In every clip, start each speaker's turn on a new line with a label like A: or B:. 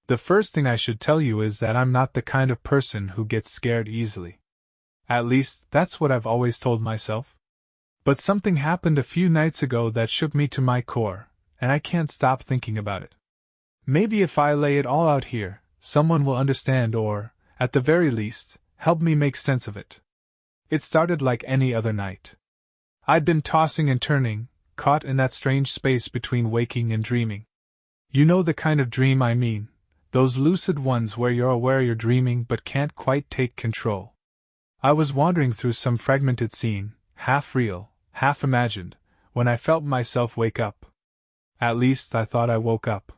A: The first thing I should tell you is that I'm not the kind of person who gets scared easily. At least, that's what I've always told myself. But something happened a few nights ago that shook me to my core, and I can't stop thinking about it. Maybe if I lay it all out here, someone will understand or, at the very least, help me make sense of it. It started like any other night. I'd been tossing and turning, caught in that strange space between waking and dreaming. You know the kind of dream I mean, those lucid ones where you're aware you're dreaming but can't quite take control. I was wandering through some fragmented scene, half real, half imagined, when I felt myself wake up. At least I thought I woke up.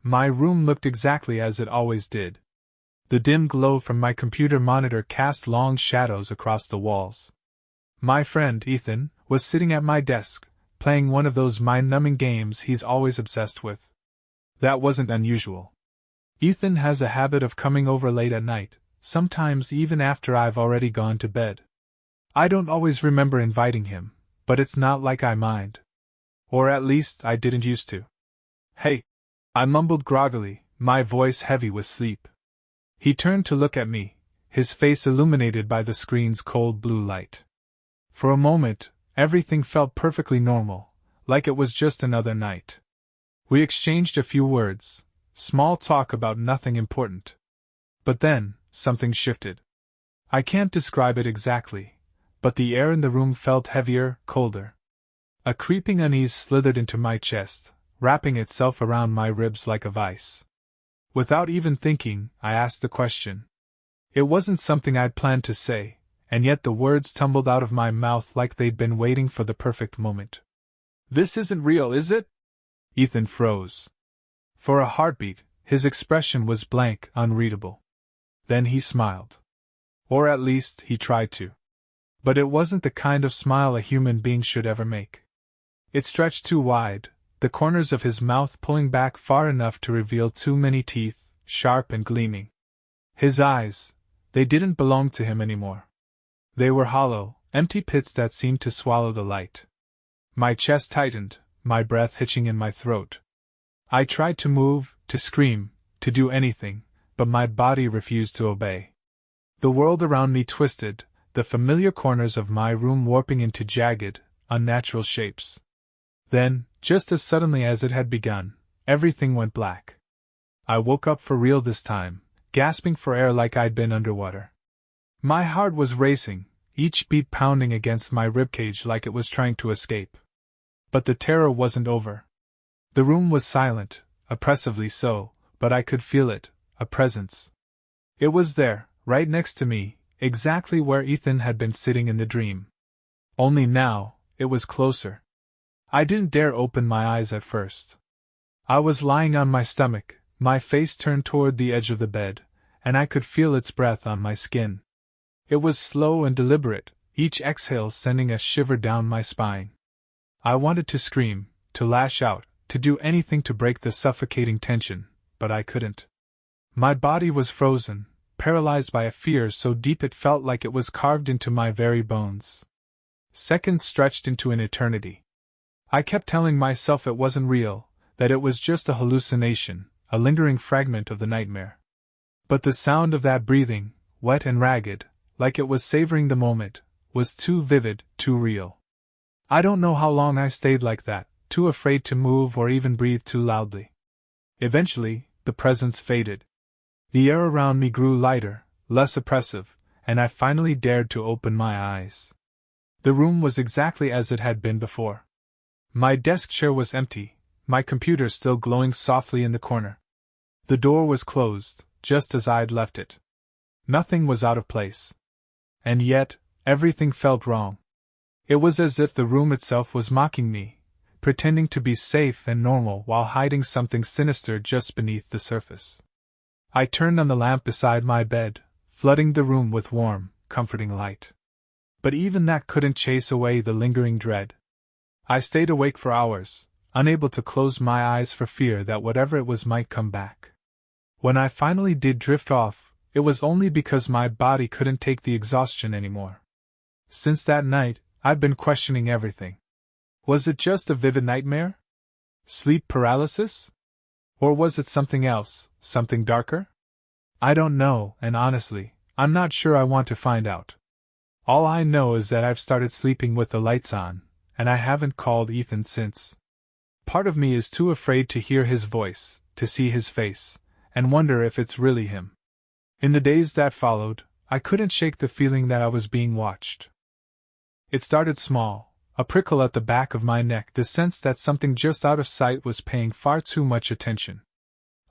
A: My room looked exactly as it always did. The dim glow from my computer monitor cast long shadows across the walls. My friend, Ethan, was sitting at my desk, playing one of those mind-numbing games he's always obsessed with. That wasn't unusual. Ethan has a habit of coming over late at night, sometimes even after I've already gone to bed. I don't always remember inviting him, but it's not like I mind. Or at least I didn't used to. "Hey," I mumbled groggily, my voice heavy with sleep. He turned to look at me, his face illuminated by the screen's cold blue light. For a moment, everything felt perfectly normal, like it was just another night. We exchanged a few words, small talk about nothing important. But then, something shifted. I can't describe it exactly, but the air in the room felt heavier, colder. A creeping unease slithered into my chest, wrapping itself around my ribs like a vice. Without even thinking, I asked the question. It wasn't something I'd planned to say, and yet the words tumbled out of my mouth like they'd been waiting for the perfect moment. "This isn't real, is it?" Ethan froze. For a heartbeat, his expression was blank, unreadable. Then he smiled. Or at least, he tried to. But it wasn't the kind of smile a human being should ever make. It stretched too wide, the corners of his mouth pulling back far enough to reveal too many teeth, sharp and gleaming. His eyes, they didn't belong to him anymore. They were hollow, empty pits that seemed to swallow the light. My chest tightened, my breath hitching in my throat. I tried to move, to scream, to do anything, but my body refused to obey. The world around me twisted, the familiar corners of my room warping into jagged, unnatural shapes. Then, just as suddenly as it had begun, everything went black. I woke up for real this time, gasping for air like I'd been underwater. My heart was racing, each beat pounding against my ribcage like it was trying to escape. But the terror wasn't over. The room was silent, oppressively so, but I could feel it, a presence. It was there, right next to me, exactly where Ethan had been sitting in the dream. Only now, it was closer. I didn't dare open my eyes at first. I was lying on my stomach, my face turned toward the edge of the bed, and I could feel its breath on my skin. It was slow and deliberate, each exhale sending a shiver down my spine. I wanted to scream, to lash out, to do anything to break the suffocating tension, but I couldn't. My body was frozen, paralyzed by a fear so deep it felt like it was carved into my very bones. Seconds stretched into an eternity. I kept telling myself it wasn't real, that it was just a hallucination, a lingering fragment of the nightmare. But the sound of that breathing, wet and ragged, like it was savoring the moment, was too vivid, too real. I don't know how long I stayed like that, too afraid to move or even breathe too loudly. Eventually, the presence faded. The air around me grew lighter, less oppressive, and I finally dared to open my eyes. The room was exactly as it had been before. My desk chair was empty, my computer still glowing softly in the corner. The door was closed, just as I'd left it. Nothing was out of place. And yet, everything felt wrong. It was as if the room itself was mocking me, pretending to be safe and normal while hiding something sinister just beneath the surface. I turned on the lamp beside my bed, flooding the room with warm, comforting light. But even that couldn't chase away the lingering dread. I stayed awake for hours, unable to close my eyes for fear that whatever it was might come back. When I finally did drift off, it was only because my body couldn't take the exhaustion anymore. Since that night, I've been questioning everything. Was it just a vivid nightmare? Sleep paralysis? Or was it something else, something darker? I don't know, and honestly, I'm not sure I want to find out. All I know is that I've started sleeping with the lights on, and I haven't called Ethan since. Part of me is too afraid to hear his voice, to see his face, and wonder if it's really him. In the days that followed, I couldn't shake the feeling that I was being watched. It started small, a prickle at the back of my neck, the sense that something just out of sight was paying far too much attention.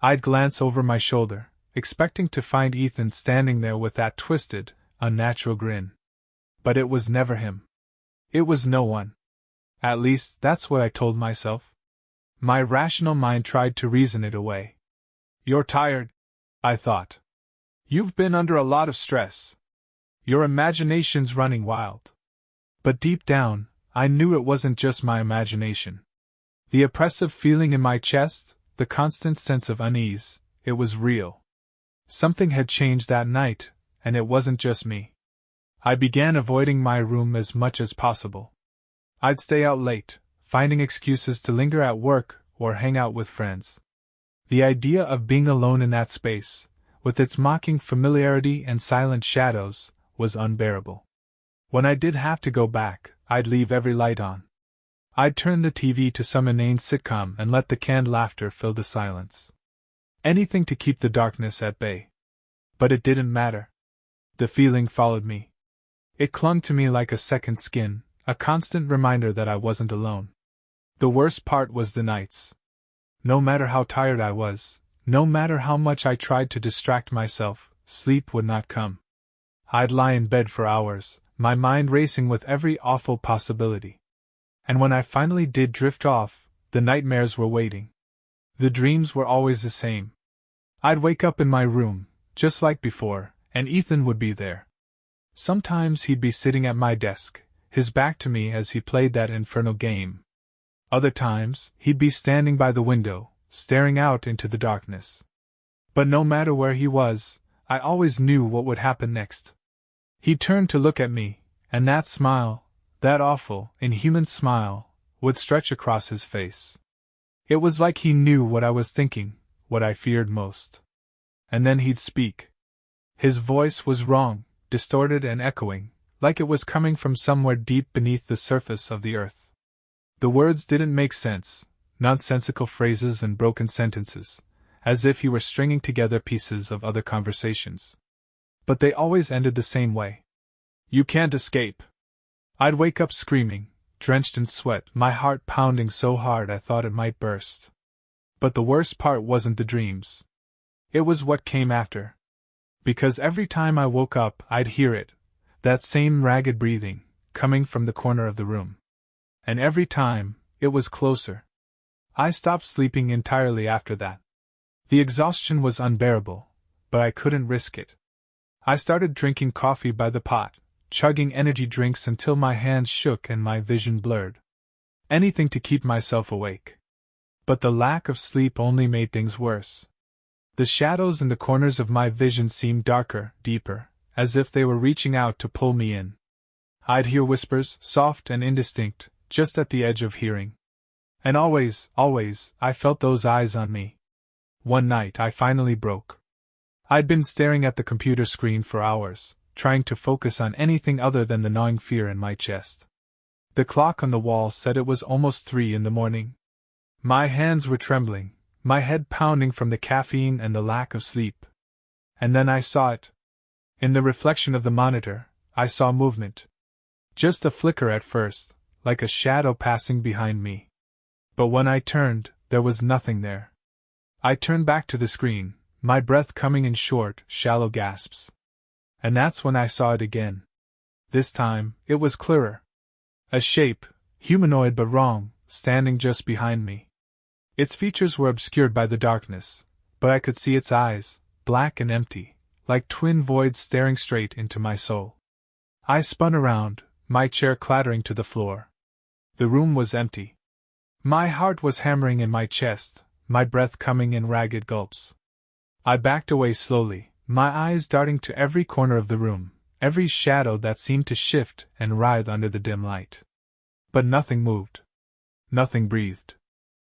A: I'd glance over my shoulder, expecting to find Ethan standing there with that twisted, unnatural grin. But it was never him. It was no one. At least, that's what I told myself. My rational mind tried to reason it away. You're tired, I thought. You've been under a lot of stress. Your imagination's running wild. But deep down, I knew it wasn't just my imagination. The oppressive feeling in my chest, the constant sense of unease, it was real. Something had changed that night, and it wasn't just me. I began avoiding my room as much as possible. I'd stay out late, finding excuses to linger at work or hang out with friends. The idea of being alone in that space, with its mocking familiarity and silent shadows, was unbearable. When I did have to go back, I'd leave every light on. I'd turn the TV to some inane sitcom and let the canned laughter fill the silence. Anything to keep the darkness at bay. But it didn't matter. The feeling followed me. It clung to me like a second skin, a constant reminder that I wasn't alone. The worst part was the nights. No matter how tired I was, no matter how much I tried to distract myself, sleep would not come. I'd lie in bed for hours, my mind racing with every awful possibility. And when I finally did drift off, the nightmares were waiting. The dreams were always the same. I'd wake up in my room, just like before, and Ethan would be there. Sometimes he'd be sitting at my desk, his back to me as he played that infernal game. Other times, he'd be standing by the window, staring out into the darkness. But no matter where he was, I always knew what would happen next. He'd turn to look at me, and that smile, that awful, inhuman smile, would stretch across his face. It was like he knew what I was thinking, what I feared most. And then he'd speak. His voice was wrong, distorted and echoing, like it was coming from somewhere deep beneath the surface of the earth. The words didn't make sense, nonsensical phrases and broken sentences, as if he were stringing together pieces of other conversations. But they always ended the same way. You can't escape. I'd wake up screaming, drenched in sweat, my heart pounding so hard I thought it might burst. But the worst part wasn't the dreams. It was what came after. Because every time I woke up, I'd hear it, that same ragged breathing, coming from the corner of the room. And every time, it was closer. I stopped sleeping entirely after that. The exhaustion was unbearable, but I couldn't risk it. I started drinking coffee by the pot, chugging energy drinks until my hands shook and my vision blurred. Anything to keep myself awake. But the lack of sleep only made things worse. The shadows in the corners of my vision seemed darker, deeper, as if they were reaching out to pull me in. I'd hear whispers, soft and indistinct, just at the edge of hearing. And always, I felt those eyes on me. One night I finally broke. I'd been staring at the computer screen for hours, trying to focus on anything other than the gnawing fear in my chest. The clock on the wall said it was almost 3 a.m. My hands were trembling, my head pounding from the caffeine and the lack of sleep. And then I saw it. In the reflection of the monitor, I saw movement. Just a flicker at first, like a shadow passing behind me. But when I turned, there was nothing there. I turned back to the screen, my breath coming in short, shallow gasps. And that's when I saw it again. This time, it was clearer. A shape, humanoid but wrong, standing just behind me. Its features were obscured by the darkness, but I could see its eyes, black and empty, like twin voids staring straight into my soul. I spun around, my chair clattering to the floor. The room was empty. My heart was hammering in my chest, my breath coming in ragged gulps. I backed away slowly, my eyes darting to every corner of the room, every shadow that seemed to shift and writhe under the dim light. But nothing moved. Nothing breathed.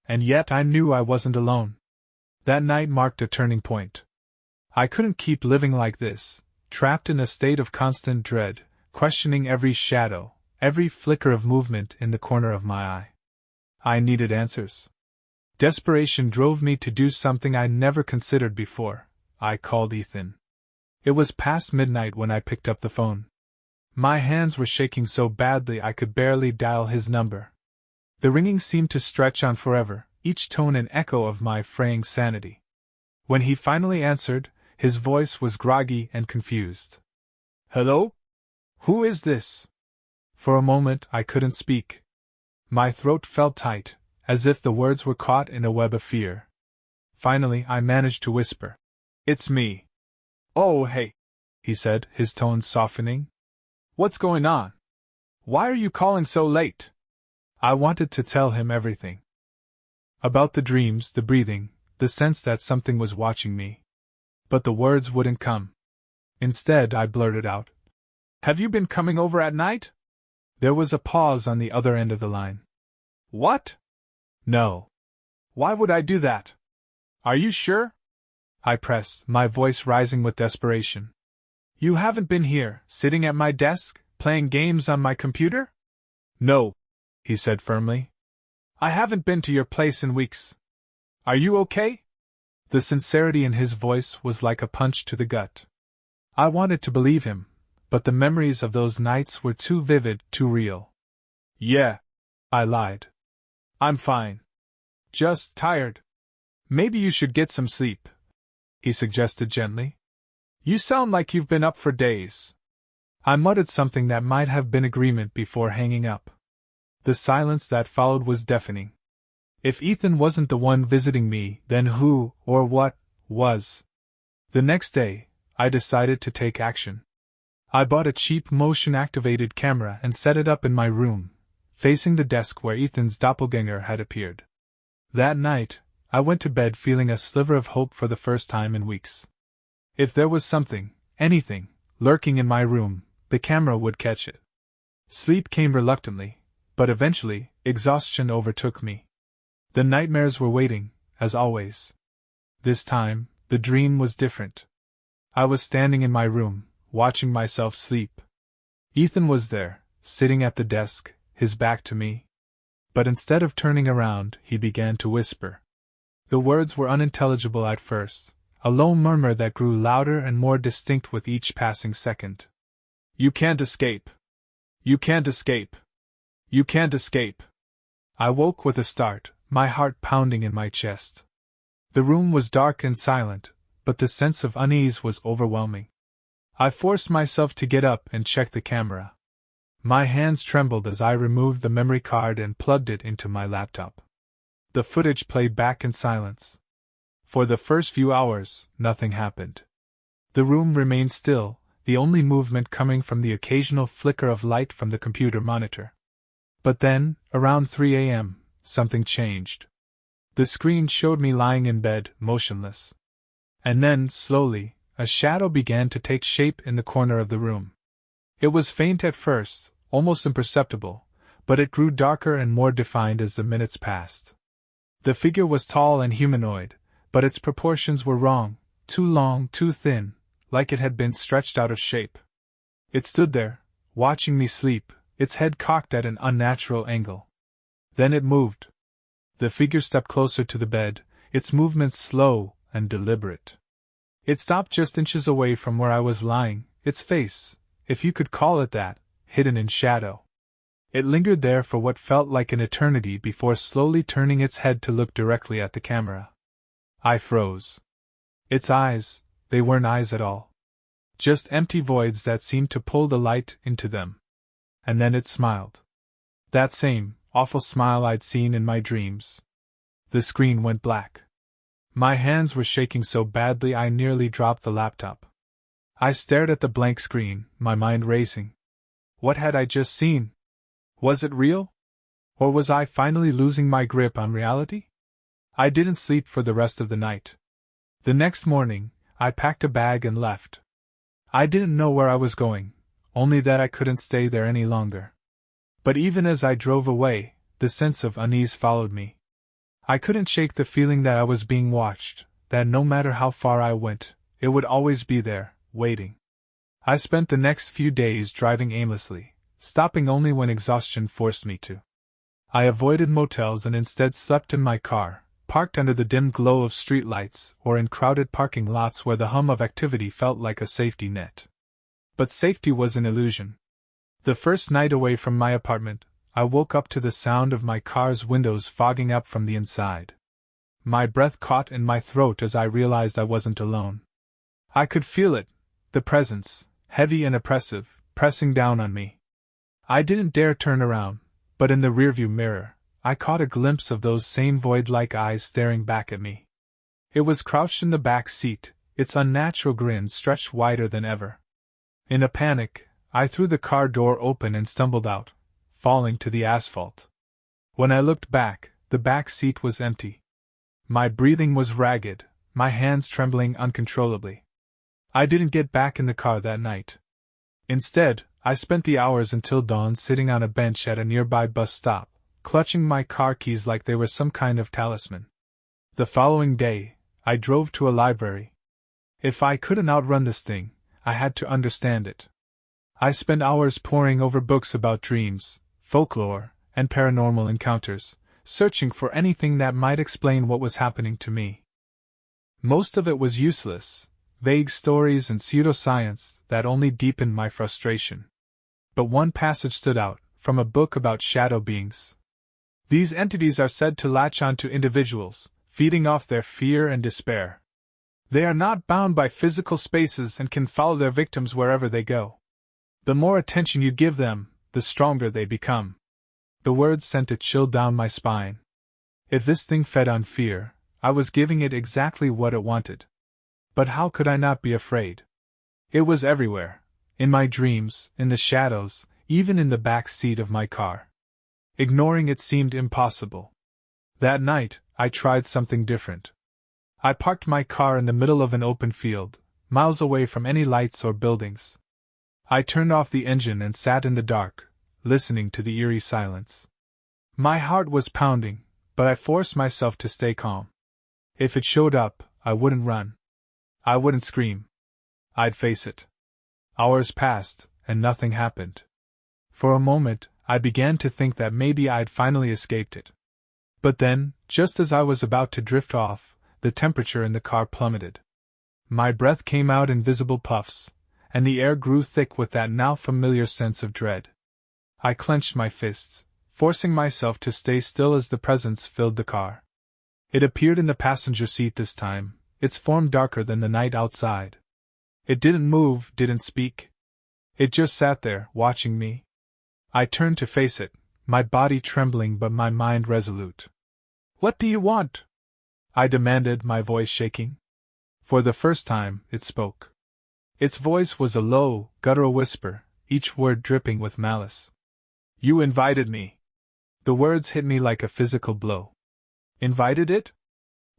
A: And yet I knew I wasn't alone. That night marked a turning point. I couldn't keep living like this, trapped in a state of constant dread, questioning every shadow, every flicker of movement in the corner of my eye. I needed answers. Desperation drove me to do something I never considered before. I called Ethan. It was past midnight when I picked up the phone. My hands were shaking so badly I could barely dial his number. The ringing seemed to stretch on forever, each tone an echo of my fraying sanity. When he finally answered, his voice was groggy and confused. "Hello? Who is this?" For a moment I couldn't speak. My throat felt tight, as if the words were caught in a web of fear. Finally I managed to whisper, "It's me." "Oh, hey," he said, his tone softening. "What's going on? Why are you calling so late?" I wanted to tell him everything. About the dreams, the breathing, the sense that something was watching me. But the words wouldn't come. Instead, I blurted out, "Have you been coming over at night?" There was a pause on the other end of the line. "What? No. Why would I do that? Are you sure?" I pressed, my voice rising with desperation. "You haven't been here, sitting at my desk, playing games on my computer?" "No," he said firmly. "I haven't been to your place in weeks. Are you okay?" The sincerity in his voice was like a punch to the gut. I wanted to believe him, but the memories of those nights were too vivid, too real. "Yeah," I lied. "I'm fine. Just tired. Maybe you should get some sleep," he suggested gently. "You sound like you've been up for days." I muttered something that might have been agreement before hanging up. The silence that followed was deafening. If Ethan wasn't the one visiting me, then who, or what, was? The next day, I decided to take action. I bought a cheap motion-activated camera and set it up in my room, facing the desk where Ethan's doppelganger had appeared. That night, I went to bed feeling a sliver of hope for the first time in weeks. If there was something, anything, lurking in my room, the camera would catch it. Sleep came reluctantly, but eventually, exhaustion overtook me. The nightmares were waiting, as always. This time, the dream was different. I was standing in my room, watching myself sleep. Ethan was there, sitting at the desk, his back to me. But instead of turning around, he began to whisper. The words were unintelligible at first, a low murmur that grew louder and more distinct with each passing second. "You can't escape. You can't escape. You can't escape." I woke with a start, my heart pounding in my chest. The room was dark and silent, but the sense of unease was overwhelming. I forced myself to get up and check the camera. My hands trembled as I removed the memory card and plugged it into my laptop. The footage played back in silence. For the first few hours, nothing happened. The room remained still, the only movement coming from the occasional flicker of light from the computer monitor. But then, around 3 a.m., something changed. The screen showed me lying in bed, motionless. And then, slowly, a shadow began to take shape in the corner of the room. It was faint at first, almost imperceptible, but it grew darker and more defined as the minutes passed. The figure was tall and humanoid, but its proportions were wrong, too long, too thin, like it had been stretched out of shape. It stood there, watching me sleep, its head cocked at an unnatural angle. Then it moved. The figure stepped closer to the bed, its movements slow and deliberate. It stopped just inches away from where I was lying, its face, if you could call it that, hidden in shadow. It lingered there for what felt like an eternity before slowly turning its head to look directly at the camera. I froze. Its eyes, they weren't eyes at all. Just empty voids that seemed to pull the light into them. And then it smiled. That same, awful smile I'd seen in my dreams. The screen went black. My hands were shaking so badly I nearly dropped the laptop. I stared at the blank screen, my mind racing. What had I just seen? Was it real? Or was I finally losing my grip on reality? I didn't sleep for the rest of the night. The next morning, I packed a bag and left. I didn't know where I was going, only that I couldn't stay there any longer. But even as I drove away, the sense of unease followed me. I couldn't shake the feeling that I was being watched, that no matter how far I went, it would always be there, waiting. I spent the next few days driving aimlessly, stopping only when exhaustion forced me to. I avoided motels and instead slept in my car, parked under the dim glow of streetlights or in crowded parking lots where the hum of activity felt like a safety net. But safety was an illusion. The first night away from my apartment, I woke up to the sound of my car's windows fogging up from the inside. My breath caught in my throat as I realized I wasn't alone. I could feel it, the presence, heavy and oppressive, pressing down on me. I didn't dare turn around, but in the rearview mirror, I caught a glimpse of those same void-like eyes staring back at me. It was crouched in the back seat, its unnatural grin stretched wider than ever. In a panic, I threw the car door open and stumbled out, falling to the asphalt. When I looked back, the back seat was empty. My breathing was ragged, my hands trembling uncontrollably. I didn't get back in the car that night. Instead, I spent the hours until dawn sitting on a bench at a nearby bus stop, clutching my car keys like they were some kind of talisman. The following day, I drove to a library. If I couldn't outrun this thing, I had to understand it. I spent hours poring over books about dreams, folklore, and paranormal encounters, searching for anything that might explain what was happening to me. Most of it was useless, vague stories and pseudoscience that only deepened my frustration. But one passage stood out, from a book about shadow beings. These entities are said to latch onto individuals, feeding off their fear and despair. They are not bound by physical spaces and can follow their victims wherever they go. The more attention you give them, the stronger they become. The words sent a chill down my spine. If this thing fed on fear, I was giving it exactly what it wanted. But how could I not be afraid? It was everywhere. In my dreams, in the shadows, even in the back seat of my car. Ignoring it seemed impossible. That night, I tried something different. I parked my car in the middle of an open field, miles away from any lights or buildings. I turned off the engine and sat in the dark, listening to the eerie silence. My heart was pounding, but I forced myself to stay calm. If it showed up, I wouldn't run. I wouldn't scream. I'd face it. Hours passed, and nothing happened. For a moment, I began to think that maybe I'd finally escaped it. But then, just as I was about to drift off, the temperature in the car plummeted. My breath came out in visible puffs, and the air grew thick with that now familiar sense of dread. I clenched my fists, forcing myself to stay still as the presence filled the car. It appeared in the passenger seat this time, its form darker than the night outside. It didn't move, didn't speak. It just sat there, watching me. I turned to face it, my body trembling but my mind resolute. "What do you want?" I demanded, my voice shaking. For the first time, it spoke. Its voice was a low, guttural whisper, each word dripping with malice. "You invited me." The words hit me like a physical blow. Invited it?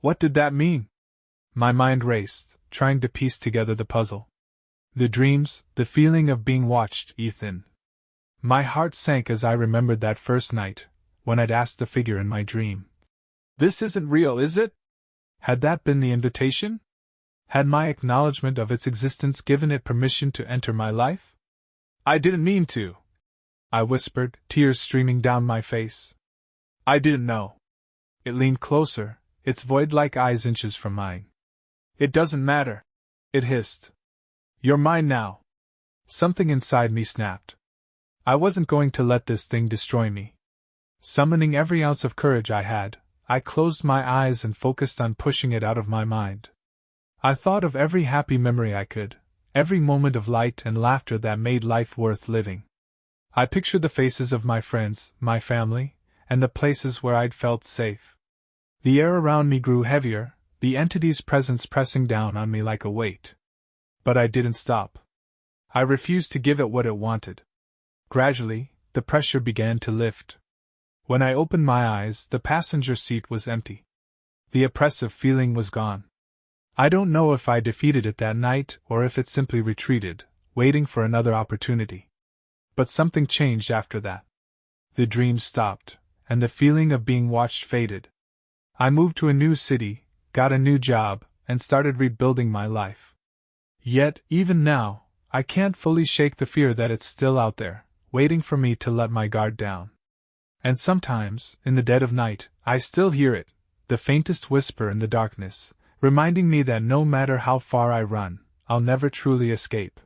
A: What did that mean? My mind raced, trying to piece together the puzzle. The dreams, the feeling of being watched, Ethan. My heart sank as I remembered that first night, when I'd asked the figure in my dream. "This isn't real, is it?" Had that been the invitation? Had my acknowledgement of its existence given it permission to enter my life? "I didn't mean to," I whispered, tears streaming down my face. "I didn't know." It leaned closer, its void-like eyes inches from mine. "It doesn't matter," it hissed. "You're mine now." Something inside me snapped. I wasn't going to let this thing destroy me. Summoning every ounce of courage I had, I closed my eyes and focused on pushing it out of my mind. I thought of every happy memory I could, every moment of light and laughter that made life worth living. I pictured the faces of my friends, my family, and the places where I'd felt safe. The air around me grew heavier, the entity's presence pressing down on me like a weight. But I didn't stop. I refused to give it what it wanted. Gradually, the pressure began to lift. When I opened my eyes, the passenger seat was empty. The oppressive feeling was gone. I don't know if I defeated it that night or if it simply retreated, waiting for another opportunity. But something changed after that. The dreams stopped, and the feeling of being watched faded. I moved to a new city, got a new job, and started rebuilding my life. Yet, even now, I can't fully shake the fear that it's still out there, waiting for me to let my guard down. And sometimes, in the dead of night, I still hear it, the faintest whisper in the darkness, reminding me that no matter how far I run, I'll never truly escape.